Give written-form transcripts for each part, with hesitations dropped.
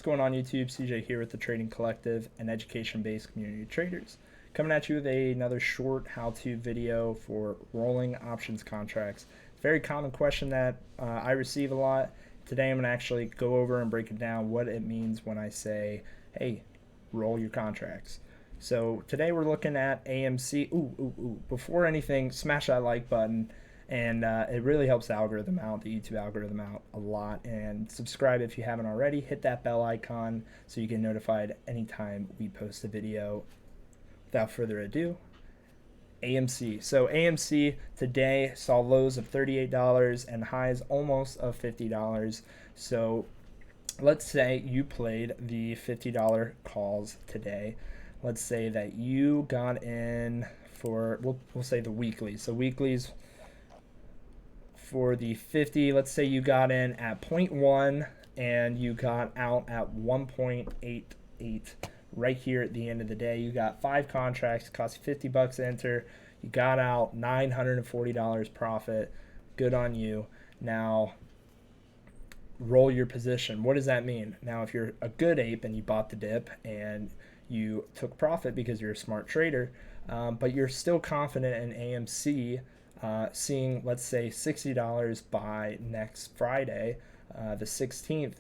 going on YouTube? CJ here with the Trading Collective, an education-based community of traders. Coming at you with another short how-to video for rolling options contracts. Very common question that I receive a lot. Today I'm going to actually go over and break it down what it means when I say, hey, roll your contracts. So today we're looking at AMC. Before anything, smash that like button. And it really helps the algorithm out, the YouTube algorithm out a lot. And subscribe if you haven't already. Hit that bell icon so you get notified anytime we post a video. Without further ado, AMC. So AMC today saw lows of $38 and highs almost of $50. So let's say you played the $50 calls today. Let's say that you got in for, we'll say the weeklies. So weeklies for the 50, let's say you got in at 0.1 and you got out at 1.88 right here at the end of the day. You got 5 contracts, cost you 50 bucks to enter. You got out $940 profit. Good on you. Now roll your position. What does that mean? Now if you're a good ape and you bought the dip and you took profit because you're a smart trader, but you're still confident in AMC seeing, let's say, $60 by next Friday, the 16th,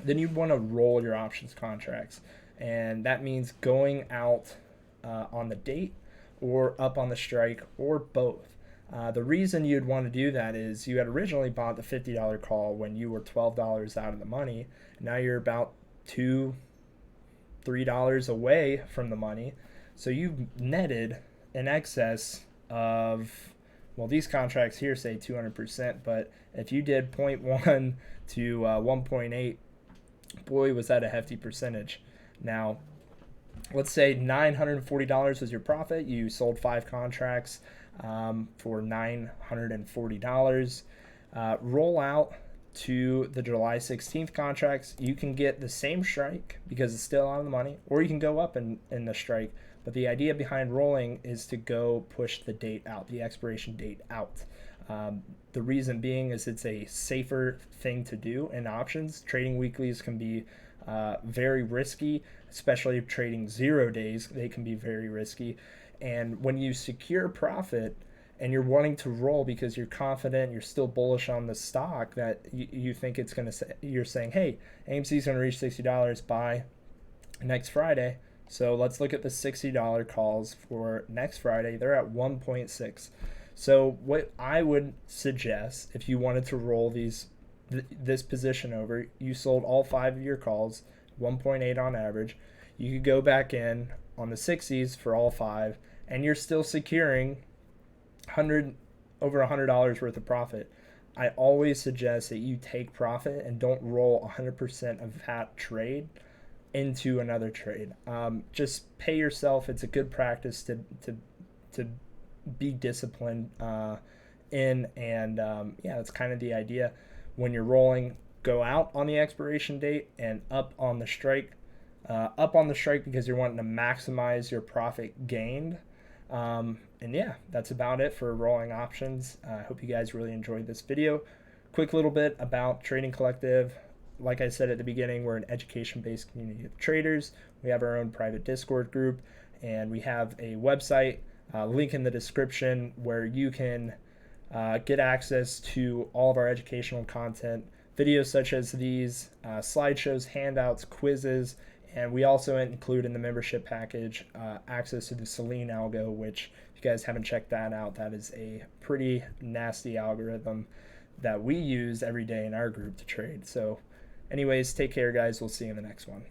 then you want to roll your options contracts. And that means going out on the date or up on the strike or both. The reason you'd want to do that is you had originally bought the $50 call when you were $12 out of the money. Now you're about $2-3 away from the money. So you've netted in excess of, well, these contracts here say 200%, but if you did 0.1 to 1.8, boy, was that a hefty percentage. Now, let's say $940 was your profit. You sold 5 contracts for $940. Roll out to the July 16th contracts. You can get the same strike because it's still out of the money, or you can go up in the strike. But the idea behind rolling is to go push the date out, the expiration date out. The reason being is it's a safer thing to do in options. Trading weeklies can be very risky, especially if trading 0 days. They can be very risky. And when you secure profit and you're wanting to roll because you're confident, you're still bullish on the stock that you think it's going to say, you're saying, hey, AMC's going to reach $60 by next Friday. So let's look at the $60 calls for next Friday. They're at 1.6. So what I would suggest, if you wanted to roll this position over, you sold all 5 of your calls, 1.8 on average. You could go back in on the 60s for all 5, and you're still securing over $100 worth of profit. I always suggest that you take profit and don't roll 100% of that trade into another trade. Just pay yourself. It's a good practice to be disciplined in, and that's kind of the idea. When you're rolling, go out on the expiration date and up on the strike. Up on the strike because you're wanting to maximize your profit gained. And yeah, that's about it for rolling options. I hope you guys really enjoyed this video. Quick little bit about Trading Collective. Like I said at the beginning, we're an education-based community of traders. We have our own private Discord group, and we have a website, link in the description, where you can get access to all of our educational content, videos such as these, slideshows, handouts, quizzes, and we also include in the membership package access to the Selene algo, which if you guys haven't checked that out, that is a pretty nasty algorithm that we use every day in our group to trade. So anyways, take care, guys. We'll see you in the next one.